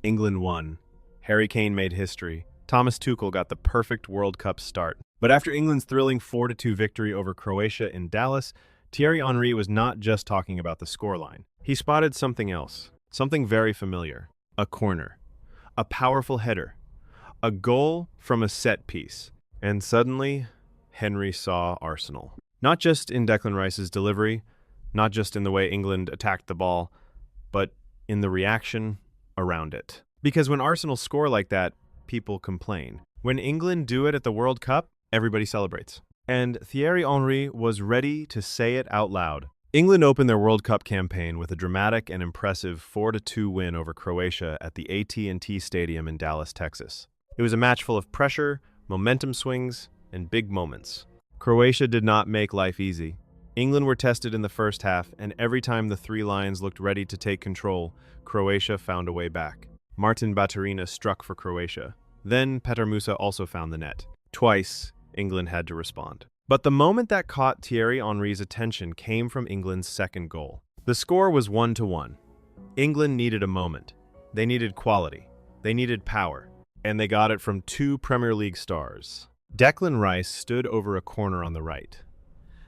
England won. Harry Kane made history. Thomas Tuchel got the perfect World Cup start. But after England's thrilling 4-2 victory over Croatia in Dallas, Thierry Henry was not just talking about the scoreline. He spotted something else, something very familiar. A corner. A powerful header. A goal from a set piece. And suddenly, Henry saw Arsenal. Not just in Declan Rice's delivery, not just in the way England attacked the ball, but in the reaction around it. Because when Arsenal score like that, people complain. When England do it at the World Cup, everybody celebrates. And Thierry Henry was ready to say it out loud. England opened their World Cup campaign with a dramatic and impressive 4-2 win over Croatia at the AT&T Stadium in Dallas, Texas. It was a match full of pressure, momentum swings, and big moments. Croatia did not make life easy. England were tested in the first half, and every time the Three Lions looked ready to take control, Croatia found a way back. Martin Baturina struck for Croatia. Then Petar Musa also found the net. Twice, England had to respond. But the moment that caught Thierry Henry's attention came from England's second goal. The score was 1-1. England needed a moment. They needed quality. They needed power. And they got it from two Premier League stars. Declan Rice stood over a corner on the right.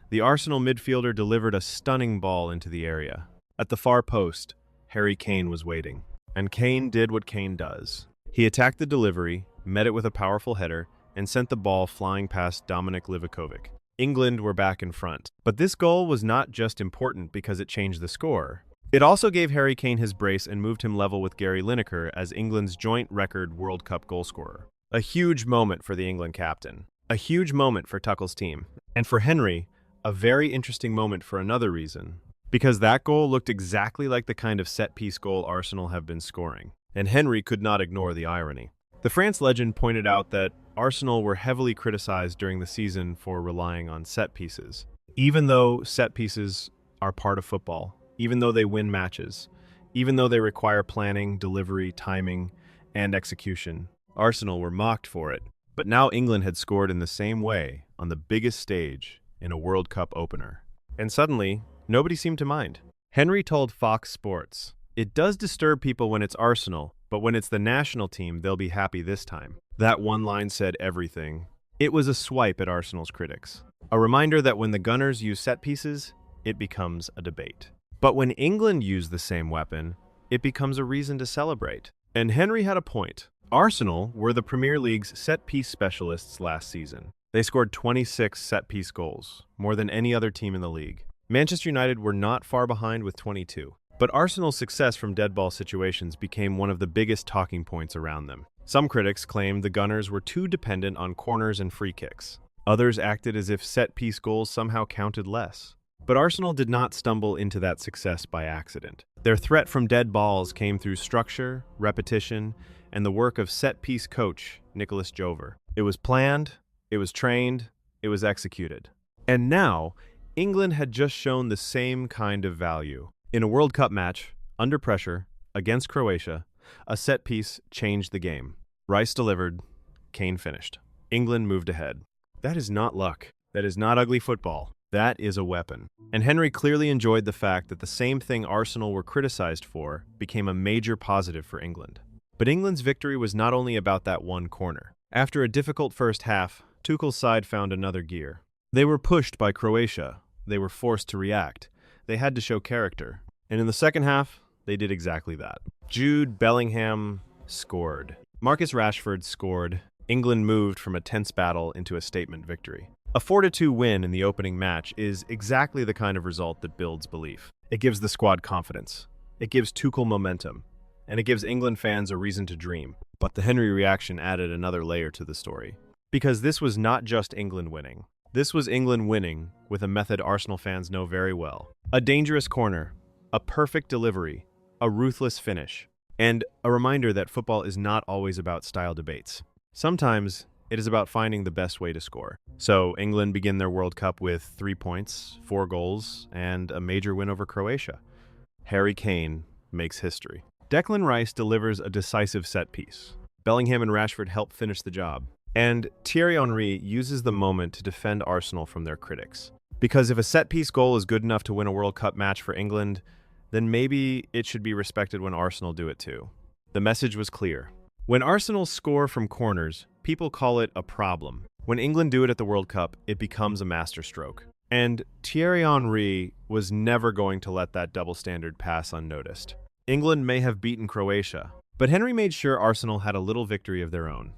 The Arsenal midfielder delivered a stunning ball into the area. At the far post, Harry Kane was waiting. And Kane did what Kane does. He attacked the delivery, met it with a powerful header, and sent the ball flying past Dominik Livakovic. England were back in front. But this goal was not just important because it changed the score. It also gave Harry Kane his brace and moved him level with Gary Lineker as England's joint record World Cup goalscorer. A huge moment for the England captain. A huge moment for Tuchel's team. And for Henry, a very interesting moment for another reason. Because that goal looked exactly like the kind of set-piece goal Arsenal have been scoring. And Henry could not ignore the irony. The France legend pointed out that Arsenal were heavily criticized during the season for relying on set pieces. Even though set pieces are part of football, even though they win matches, even though they require planning, delivery, timing, and execution, Arsenal were mocked for it. But now England had scored in the same way on the biggest stage in a World Cup opener. And suddenly, nobody seemed to mind. Henry told Fox Sports, "It does disturb people when it's Arsenal, but when it's the national team, they'll be happy this time." That one line said everything. It was a swipe at Arsenal's critics. A reminder that when the Gunners use set pieces, it becomes a debate. But when England use the same weapon, it becomes a reason to celebrate. And Henry had a point. Arsenal were the Premier League's set-piece specialists last season. They scored 26 set-piece goals, more than any other team in the league. Manchester United were not far behind with 22. But Arsenal's success from dead ball situations became one of the biggest talking points around them. Some critics claimed the Gunners were too dependent on corners and free kicks. Others acted as if set-piece goals somehow counted less. But Arsenal did not stumble into that success by accident. Their threat from dead balls came through structure, repetition, and the work of set-piece coach Nicolas Jover. It was planned, it was trained, it was executed. And now, England had just shown the same kind of value. In a World Cup match, under pressure, against Croatia, a set piece changed the game. Rice delivered, Kane finished. England moved ahead. That is not luck. That is not ugly football. That is a weapon. And Henry clearly enjoyed the fact that the same thing Arsenal were criticized for became a major positive for England. But England's victory was not only about that one corner. After a difficult first half, Tuchel's side found another gear. They were pushed by Croatia. They were forced to react. They had to show character. And in the second half, they did exactly that. Jude, Bellingham scored. Marcus Rashford scored. England moved from a tense battle into a statement victory. A 4-2 win in the opening match is exactly the kind of result that builds belief. It gives the squad confidence. It gives Tuchel momentum. And it gives England fans a reason to dream. But the Henry reaction added another layer to the story. Because this was not just England winning. This was England winning with a method Arsenal fans know very well. A dangerous corner, a perfect delivery, a ruthless finish, and a reminder that football is not always about style debates. Sometimes it is about finding the best way to score. So England begin their World Cup with 3 points, 4 goals, and a major win over Croatia. Harry Kane makes history. Declan Rice delivers a decisive set piece. Bellingham and Rashford help finish the job. And Thierry Henry uses the moment to defend Arsenal from their critics. Because if a set-piece goal is good enough to win a World Cup match for England, then maybe it should be respected when Arsenal do it too. The message was clear. When Arsenal score from corners, people call it a problem. When England do it at the World Cup, it becomes a masterstroke. And Thierry Henry was never going to let that double standard pass unnoticed. England may have beaten Croatia, but Henry made sure Arsenal had a little victory of their own.